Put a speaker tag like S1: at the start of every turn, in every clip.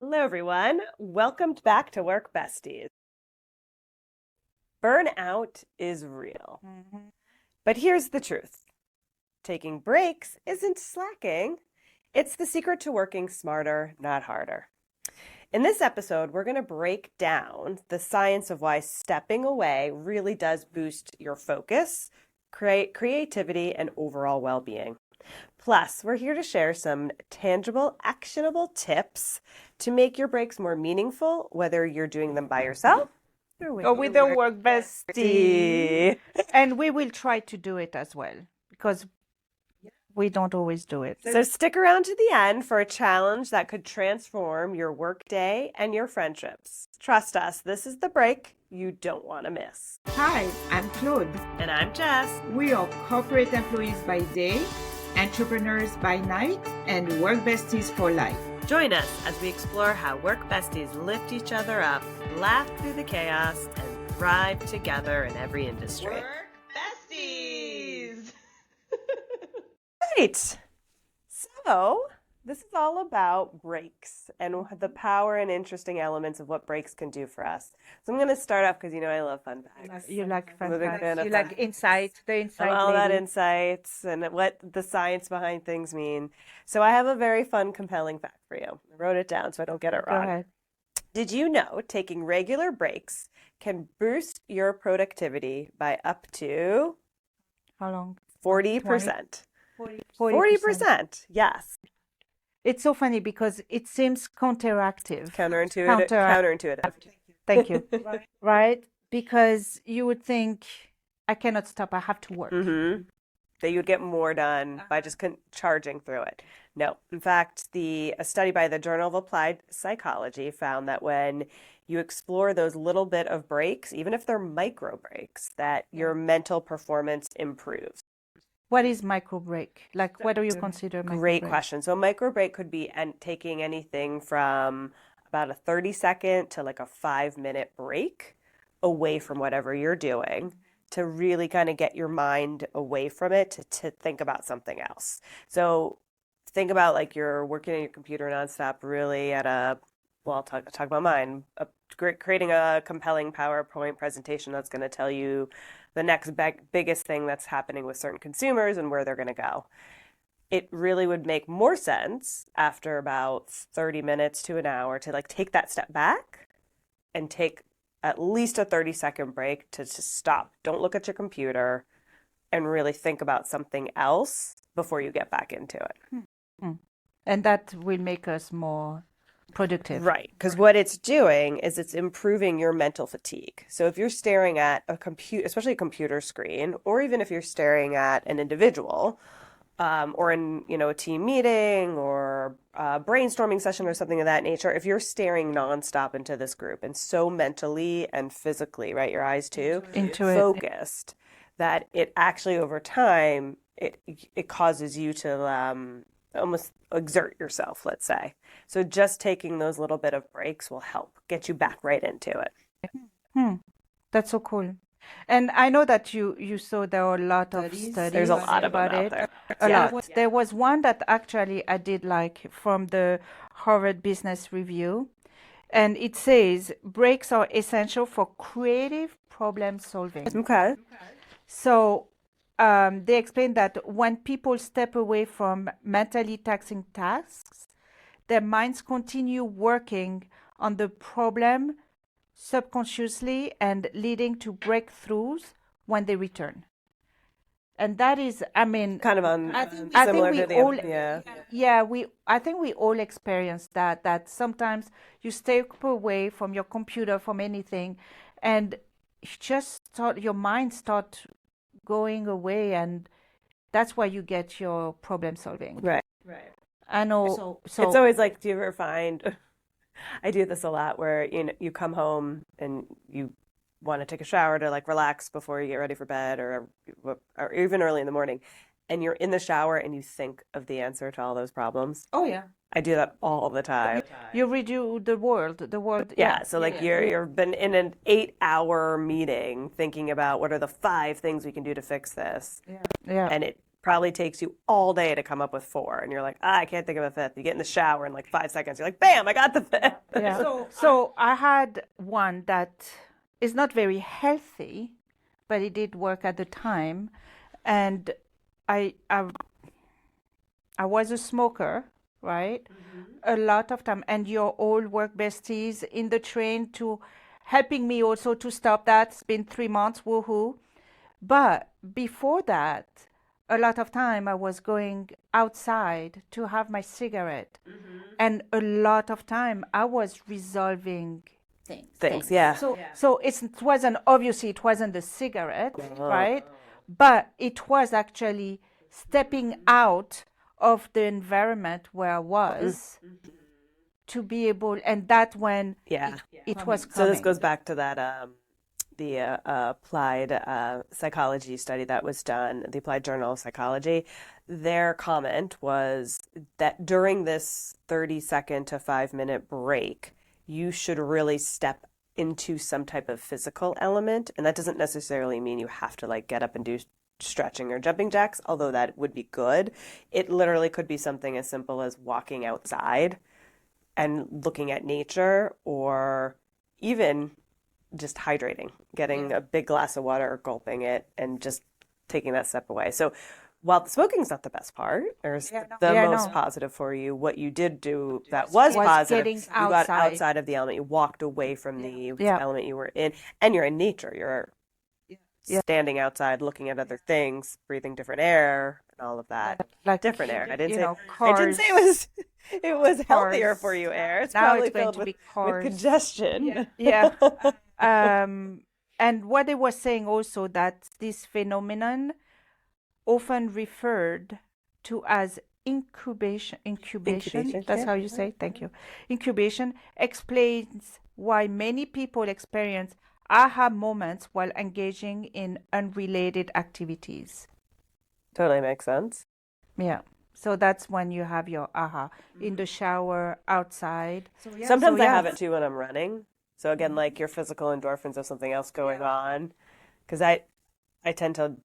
S1: Hello, everyone. Welcome back to Work Besties. Burnout is real. But here's the truth. Taking breaks isn't slacking. It's the secret to working smarter, not harder. In this episode, we're going to break down the science of why stepping away really does boost your focus, creativity, and overall well-being. Plus, we're here to share some tangible, actionable tips to make your breaks more meaningful, whether you're doing them by yourself
S2: or with a work bestie. And we will try to do it as well, because we don't always do it.
S1: So stick around to the end for a challenge that could transform your workday and your friendships. Trust us, this is the break you don't want to miss.
S3: Hi, I'm Claude.
S1: And I'm Jess.
S3: We are corporate employees by day, entrepreneurs by night, and work besties for life.
S1: Join us as we explore how work besties lift each other up, laugh through the chaos, and thrive together in every industry.
S3: Work besties!
S1: Right. So, this is all about breaks and the power and interesting elements of what breaks can do for us. So I'm going to start off because I love fun facts.
S2: You like fun
S1: I'm a big
S2: facts.
S1: fan of
S2: You
S1: fun
S2: like insight, the insight
S1: all that
S2: lady.
S1: insights and what the science behind things mean. So I have a very fun, compelling fact for you. I wrote it down so I don't get it
S2: Go
S1: wrong.
S2: ahead.
S1: Did you know taking regular breaks can boost your productivity by up to
S2: How long?
S1: 40%?
S2: 40%.
S1: 40%, yes.
S2: It's so funny because it seems counteractive.
S1: Counterintuitive.
S2: Thank you. Right? Because you would think, I cannot stop, I have to work.
S1: Mm-hmm. That you'd get more done by just charging through it. No. In fact, a study by the Journal of Applied Psychology found that when you explore those little bit of breaks, even if they're micro breaks, that your mental performance improves.
S2: What is micro break? Like, what do you consider micro
S1: Great
S2: break?
S1: question. So a micro break could be taking anything from about a 30-second to like a 5-minute break away from whatever you're doing to really kind of get your mind away from it to think about something else. So think about like you're working on your computer nonstop, really I'll talk about mine, creating a compelling PowerPoint presentation that's going to tell you the next biggest thing that's happening with certain consumers and where they're going to go. It really would make more sense after about 30 minutes to an hour to like take that step back and take at least a 30-second break to stop. Don't look at your computer and really think about something else before you get back into it.
S2: And that will make us more productive.
S1: Right, because what it's doing is it's improving your mental fatigue. So if you're staring at a computer, especially a computer screen, or even if you're staring at an individual, or in a team meeting or a brainstorming session or something of that nature, if you're staring nonstop into this group and so mentally and physically, right, your eyes too, focused, that it actually over time it causes you to almost exert yourself, let's say. So just taking those little bit of breaks will help get you back right into it.
S2: That's so cool. And I know that you saw there are a lot of studies.
S1: There's a lot of them
S2: about
S1: out
S2: it.
S1: there.
S2: A
S1: Yeah.
S2: lot. There was one that actually I did like from the Harvard Business Review. And it says breaks are essential for creative problem solving.
S1: Okay.
S2: So they explain that when people step away from mentally taxing tasks, their minds continue working on the problem subconsciously and leading to breakthroughs when they return. And that is, I mean,
S1: Kind of similar to
S2: I think we all experience that sometimes you step away from your computer, from anything, and your mind start going away, and that's why you get your problem solving.
S1: Right.
S2: I know. So
S1: It's always like, do you ever find, I do this a lot where you come home and you want to take a shower to like relax before you get ready for bed or even early in the morning, and you're in the shower and you think of the answer to all those problems.
S3: Oh, yeah.
S1: I do that all the time.
S2: you redo the world.
S1: Yeah, so like you've been in an 8-hour meeting thinking about what are the 5 things we can do to fix this.
S2: Yeah.
S1: And it probably takes you all day to come up with 4. And you're like, I can't think of a 5th. You get in the shower in like 5 seconds. You're like, bam, I got the 5th.
S2: Yeah. So I had one that is not very healthy, but it did work at the time, and I I, I was a smoker, right? A lot of time, and your old work besties in the train to helping me also to stop that. It's been 3 months, woohoo! But before that, a lot of time I was going outside to have my cigarette, and a lot of time I was resolving
S1: Things, yeah.
S2: so it wasn't obviously it wasn't the cigarette, right? But it was actually stepping out of the environment where I was to be able, and that when
S1: Yeah.
S2: it was
S1: So this
S2: coming.
S1: goes back to that the applied psychology study that was done, the Applied Journal of Psychology. Their comment was that during this 30-second to 5-minute break, you should really step into some type of physical element. And that doesn't necessarily mean you have to like get up and do stretching or jumping jacks, although that would be good. It literally could be something as simple as walking outside and looking at nature, or even just hydrating, getting a big glass of water or gulping it and just taking that step away. So while the smoking's not the best part, or the most positive for you, what you did do that was positive,
S2: getting
S1: you got
S2: outside.
S1: outside of the element, you walked away from the
S2: Yeah.
S1: element you were in, and you're in nature. You're standing outside, looking at other things, breathing different air, and all of that.
S2: Like,
S1: Different air. I didn't say
S2: cars.
S1: it was healthier for you air. It's
S2: Now
S1: probably
S2: it's going
S1: filled
S2: to
S1: with,
S2: be
S1: with
S2: cars.
S1: congestion.
S2: Yeah. And what they were saying also that this phenomenon often referred to as incubation.
S1: Incubation,
S2: That's
S1: yeah.
S2: how you say it. Thank you. Incubation explains why many people experience aha moments while engaging in unrelated activities.
S1: Totally makes sense.
S2: Yeah. So that's when you have your aha in the shower, outside.
S1: Sometimes
S2: So,
S1: I
S2: yeah.
S1: have it too when I'm running. So again, like your physical endorphins of something else going on, because I tend to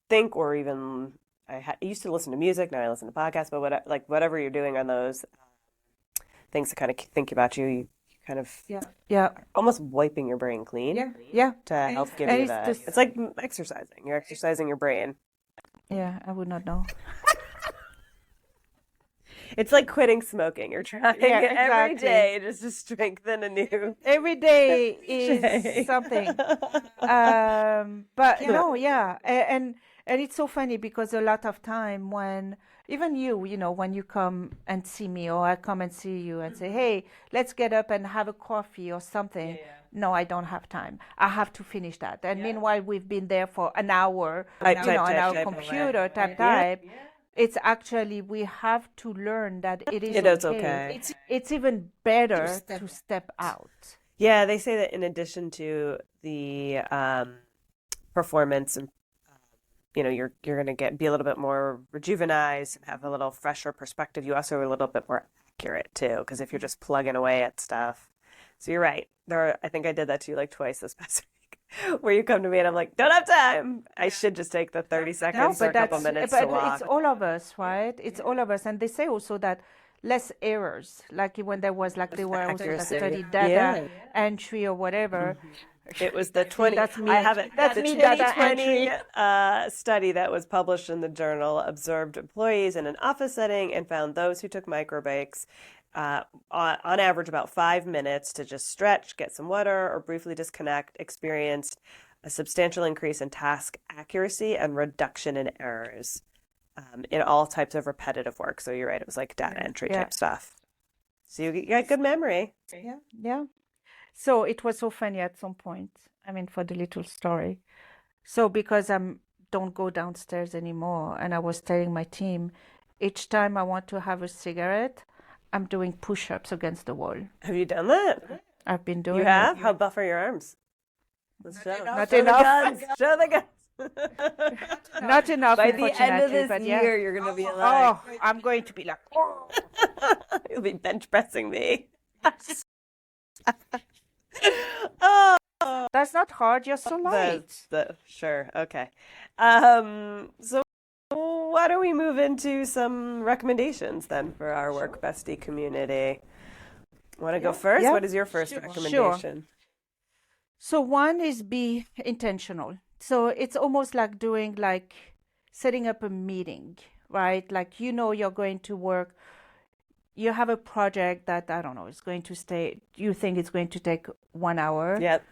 S1: think, or even I used to listen to music. Now I listen to podcasts. But whatever you're doing on those things to kind of think about you kind of
S2: Yeah.
S1: almost wiping your brain clean
S2: Yeah.
S1: to help give
S2: And
S1: you
S2: it's
S1: that.
S2: just-
S1: It's like exercising. You're exercising your brain.
S2: Yeah. I would not know.
S1: It's like quitting smoking. You're trying every
S2: exactly.
S1: day just to strengthen a new.
S2: Every day is something. But no, yeah. And it's so funny because a lot of time when even when you come and see me or I come and see you and say, hey, let's get up and have a coffee or something. No, I don't have time. I have to finish that. And meanwhile, we've been there for an hour, on our computer, type. It's actually, we have to learn that it is okay. It's even better to step out.
S1: Yeah, they say that in addition to the performance, and you're going to be a little bit more rejuvenized and have a little fresher perspective. You also are a little bit more accurate too, because if you're just plugging away at stuff. So you're right. I think I did that to you like twice this past week, where you come to me and I'm like, don't have time. I should just take the 30 seconds or a couple minutes to walk.
S2: It's all of us, right? It's all of us. And they say also that less errors, like when there was they were also
S1: Accuracy.
S2: study data entry or whatever.
S1: It was the 20.
S2: That's me.
S1: I have it.
S2: That's
S1: the
S2: me,
S1: 2020
S2: data
S1: study that was published in the journal observed employees in an office setting and found those who took micro breaks, on average about 5 minutes to just stretch, get some water, or briefly disconnect, experienced a substantial increase in task accuracy and reduction in errors in all types of repetitive work. So you're right. It was like data entry type stuff. So you got good memory.
S2: Yeah. So it was so funny at some point. I mean, for the little story. So because don't go downstairs anymore, and I was telling my team, each time I want to have a cigarette, I'm doing push-ups against the wall.
S1: Have you done that?
S2: I've been doing
S1: You
S2: it.
S1: have? How buff are your arms? Let's show.
S2: Not
S1: Show
S2: enough.
S1: the guns. Show the guns.
S2: Not enough,
S1: By the end of
S2: unfortunately,
S1: this
S2: but
S1: year,
S2: yeah.
S1: you're going to be like,
S2: I'm going to be like,
S1: you'll be bench pressing me.
S2: that's not hard. You're so light.
S1: Sure. Okay. So why don't we move into some recommendations then for our Work Bestie community? Want to go first?
S2: Yeah.
S1: What is your first
S2: Sure.
S1: recommendation?
S2: So one is be intentional. So it's almost like setting up a meeting, right? Like you're going to work, you have a project that I don't know, is going to you think it's going to take 1 hour.
S1: Yep.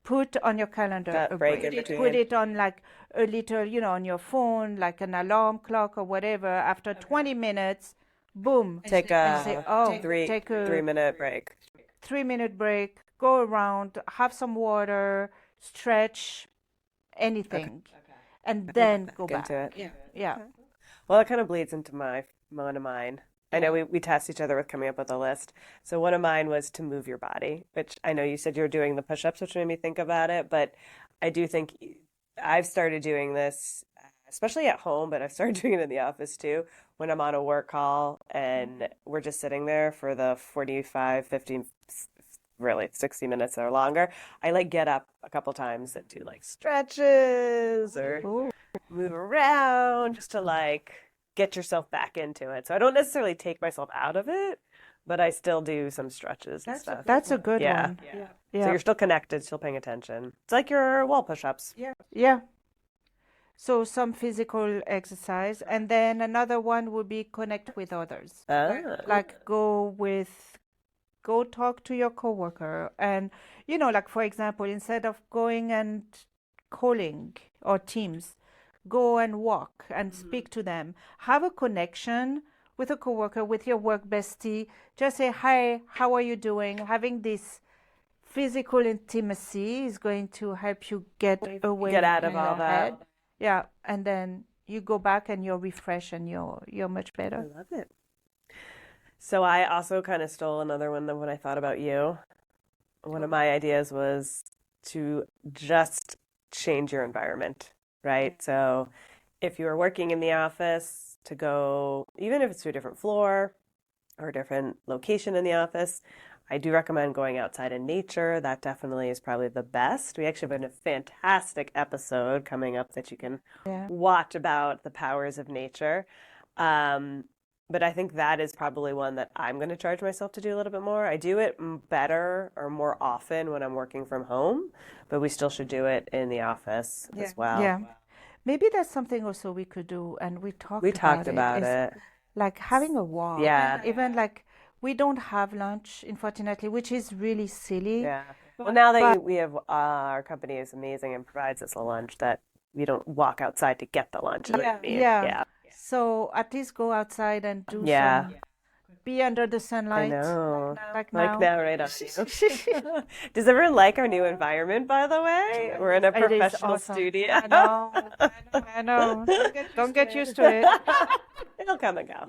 S2: Put on your calendar
S1: That
S2: a
S1: break
S2: break.
S1: in between.
S2: Put it on like a little, on your phone, like an alarm clock or whatever. After 20 minutes, boom.
S1: Take
S2: And say,
S1: a
S2: take a
S1: 3 minute break.
S2: 3 minute break, go around, have some water, stretch, anything, and then go
S1: Back
S2: back.
S1: into it.
S2: Yeah.
S1: Well, it kind of bleeds into one of mine. I know we test each other with coming up with a list. So one of mine was to move your body, which I know you said you were doing the push-ups, which made me think about it. But I do think I've started doing this, especially at home, but I've started doing it in the office too, when I'm on a work call and we're just sitting there for the 45, 50, really 60 minutes or longer. I like get up a couple times and do like stretches or
S2: Ooh.
S1: move around just to like get yourself back into it. So I don't necessarily take myself out of it, but I still do some stretches and stuff.
S2: That's a good
S1: Yeah.
S2: one.
S1: So
S2: Yeah.
S1: you're still connected, still paying attention. It's like your wall push-ups.
S2: Yeah. So some physical exercise, and then another one would be connect with others.
S1: Ah.
S2: Like go talk to your coworker, and like for example, instead of going and calling or Teams, go and walk and speak to them. Have a connection with a coworker, with your work bestie. Just say, hi, how are you doing? Having this physical intimacy is going to help you get away
S1: Get out of
S2: from
S1: all
S2: your
S1: that.
S2: head. Yeah, and then you go back and you're refreshed and you're much
S1: I
S2: better.
S1: love it. So I also kind of stole another one when I thought about you. One of my ideas was to just change your environment, right? So if you are working in the office, to go, even if it's to a different floor or a different location in the office, I do recommend going outside in nature. That definitely is probably the best. We actually have a fantastic episode coming up that you can
S2: Yeah.
S1: watch about the powers of nature. But I think that is probably one that I'm going to charge myself to do a little bit more. I do it better or more often when I'm working from home, but we still should do it in the office as well.
S2: Yeah. Maybe that's something also we could do, and we
S1: We talked
S2: about
S1: about
S2: is
S1: it.
S2: like having a walk.
S1: Yeah.
S2: Even like we don't have lunch, unfortunately, which is really silly.
S1: Yeah. Well, now that we have our company is amazing and provides us a lunch that we don't walk outside to get the lunch. You know what I mean?
S2: Yeah. So at least go outside and do
S1: Yeah.
S2: be under the
S1: I
S2: sunlight.
S1: know.
S2: Like
S1: Like
S2: now.
S1: now, right on you. Does everyone like our new environment, by the way? We're in a
S2: It is
S1: professional
S2: awesome.
S1: studio.
S2: I know. I know. Don't get used to it.
S1: It'll come and go.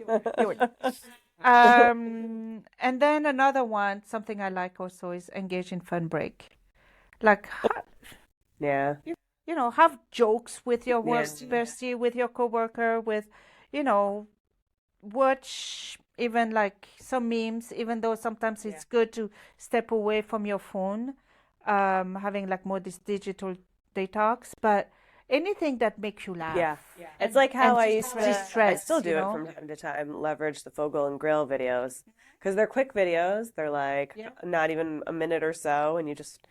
S2: And then another one, something I like also is engage in fun break. Like,
S1: Yeah.
S2: have jokes with your work
S1: Yeah.
S2: bestie, with your coworker, with, watch even like some memes, even though sometimes it's good to step away from your phone, having like more this digital detox, but anything that makes you laugh.
S1: Yeah. It's like how I used to, I
S2: distress,
S1: still do it from time to time, leverage the Fogel and Grill videos because they're quick videos. They're like not even a minute or so, and you just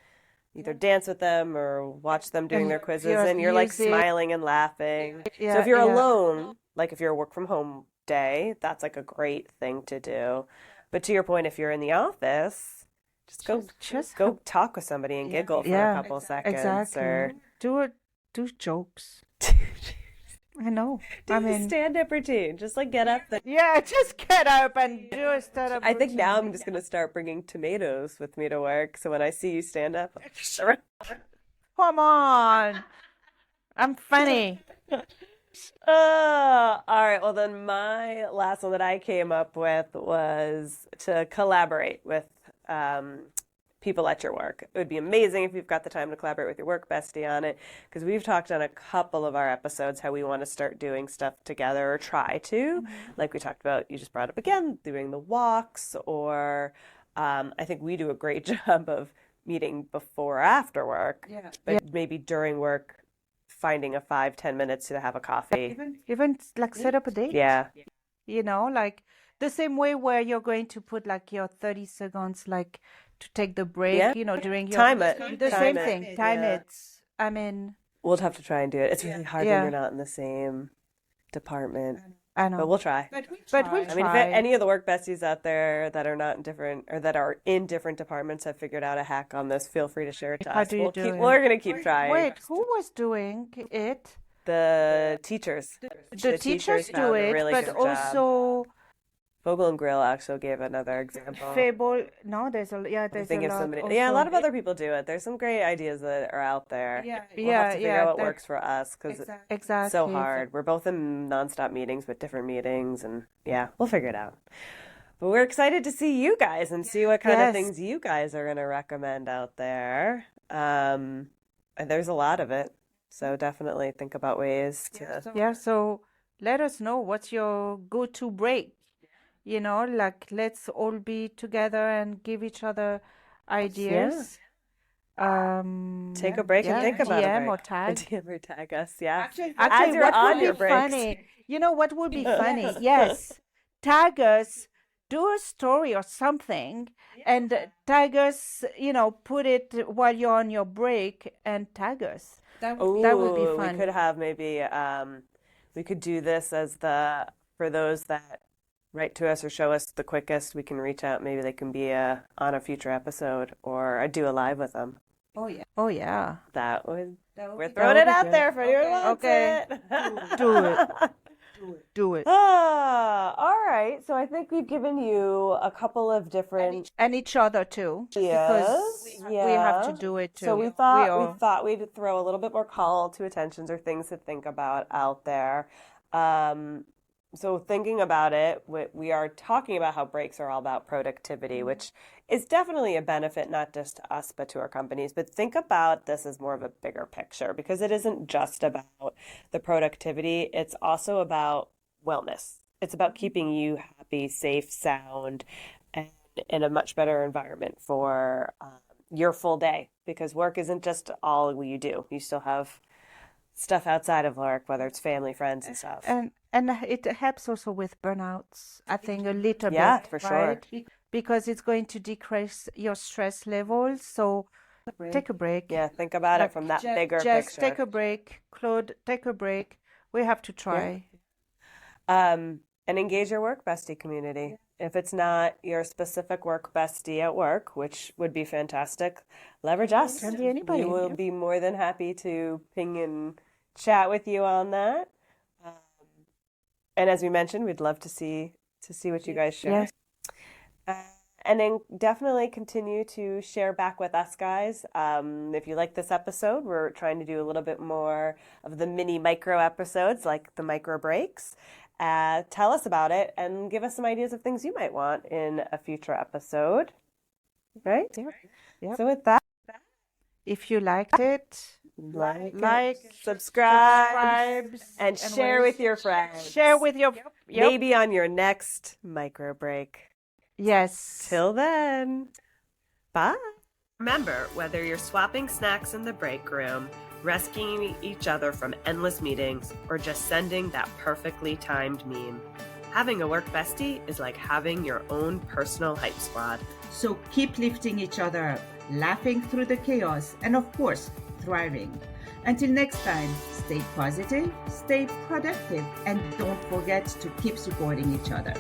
S1: either dance with them or watch them doing their quizzes, and you're like smiling and laughing. So if you're alone, like if you're a work from home day, that's like a great thing to do. But to your point, if you're in the office, just go talk with somebody and giggle for a couple seconds.
S2: Exactly.
S1: Or
S2: do jokes. I know.
S1: do a stand-up routine. Just like get up.
S2: Just get up and do a stand-up
S1: I think
S2: routine.
S1: now I'm just gonna start bringing tomatoes with me to work. So when I see you stand up,
S2: Come on. I'm funny.
S1: all right. Well, then my last one that I came up with was to collaborate with people at your work. It would be amazing if you've got the time to collaborate with your work bestie on it, because we've talked on a couple of our episodes how we want to start doing stuff together or try to. Like we talked about, you just brought up again, doing the walks, or I think we do a great job of meeting before or after work, but maybe during work, finding a 5-10 minutes to have a coffee.
S2: Even like set up a date.
S1: Yeah.
S2: Like the same way where you're going to put like your 30 seconds, like to take the break,
S1: Yeah.
S2: during your
S1: Time it.
S2: the
S1: Time
S2: same
S1: it.
S2: thing. Time
S1: Yeah.
S2: it. I mean,
S1: We'll have to try and do it. It's really hard when
S2: yeah,
S1: you're not in the same department,
S2: I
S1: but
S2: know.
S1: we'll try.
S3: But we
S2: But we'll
S3: try.
S1: I mean, if
S2: try.
S1: any of the work besties out there that are not in different or that are in different departments have figured out a hack on this, feel free to share it to
S2: How
S1: us.
S2: do you do it?
S1: We're gonna keep trying.
S2: Wait, who was doing it?
S1: The teachers.
S2: The teachers do
S1: found a
S2: it,
S1: really
S2: but
S1: good job.
S2: also
S1: Vogel and Grill also gave another example.
S2: Fable. No, there's
S1: I
S2: there's
S1: think
S2: a
S1: if
S2: lot
S1: somebody,
S2: also.
S1: yeah, a lot of other people do it. There's some great ideas that are out there.
S3: Yeah,
S1: We'll have to figure
S2: Yeah,
S1: out what
S2: that-
S1: works for us because
S3: exactly.
S1: it's so
S2: Exactly.
S1: hard. We're both in nonstop meetings with different meetings, and yeah, we'll figure it out. But we're excited to see you guys and see what kind of
S2: Yes.
S1: things you guys are going to recommend out there. And there's a lot of it, so definitely think about ways to.
S2: Yeah, so let us know what's your go-to break. Like let's all be together and give each other ideas.
S1: Take a break and
S2: Yeah,
S1: think about
S2: DM
S1: a
S2: or
S1: break.
S2: tag.
S1: DM or tag us, yeah.
S3: Actually,
S2: Actually,
S1: As you're
S2: what
S1: on
S2: would
S1: your
S2: be
S1: breaks.
S2: funny? What would be funny? Yes, tag us, do a story or something, and tag us. Put it while you're on your break and tag us.
S3: that
S1: Ooh,
S3: would
S2: That would be
S1: we
S2: fun.
S1: could have maybe we could do this as for those that write to us or show us the quickest, we can reach out. Maybe they can be on a future episode, or I do a live with them.
S3: Oh yeah.
S2: Oh yeah,
S1: That would
S3: That would
S1: we're
S3: be
S1: throwing
S2: would
S1: it
S2: be
S1: out
S2: good.
S1: there for anyone who wants
S2: Okay.
S1: it.
S2: do it,
S3: do it.
S2: do it,
S1: All right. So I think we've given you a couple of different
S2: and each other too, because we have to do it too.
S1: So we thought we'd throw a little bit more call to attentions or things to think about out there. So thinking about it, we are talking about how breaks are all about productivity, which is definitely a benefit, not just to us, but to our companies. But think about this as more of a bigger picture because it isn't just about the productivity. It's also about wellness. It's about keeping you happy, safe, sound, and in a much better environment for your full day because work isn't just all you do. You still have stuff outside of work, whether it's family, friends, and stuff.
S2: and it helps also with burnouts. I think a little
S1: Yeah,
S2: bit,
S1: for sure.
S2: right? Because it's going to decrease your stress levels. So take a break.
S1: Yeah, think about it
S2: Like,
S1: from that bigger
S2: Just
S1: picture.
S2: take a break. Claude, take a break. We have to try.
S1: And engage your work bestie community. If it's not your specific work bestie at work, which would be fantastic, leverage us.
S2: Can be anybody.
S1: We will be more than happy to ping and chat with you on that. And as we mentioned, we'd love to see what you guys share.
S2: Yes.
S1: And then definitely continue to share back with us, guys. If you like this episode, we're trying to do a little bit more of the mini micro episodes, like the micro breaks. Tell us about it and give us some ideas of things you might want in a future episode. Right?
S2: Yep.
S1: So with that,
S2: If you liked it,
S1: like, subscribe, and share with your friends.
S2: share with your. Yep.
S1: Maybe on your next micro break.
S2: Yes.
S1: Till then, bye. Remember, whether you're swapping snacks in the break room, rescuing each other from endless meetings, or just sending that perfectly timed meme, having a work bestie is like having your own personal hype squad.
S3: So keep lifting each other up, laughing through the chaos, and of course, thriving. Until next time, stay positive, stay productive, and don't forget to keep supporting each other.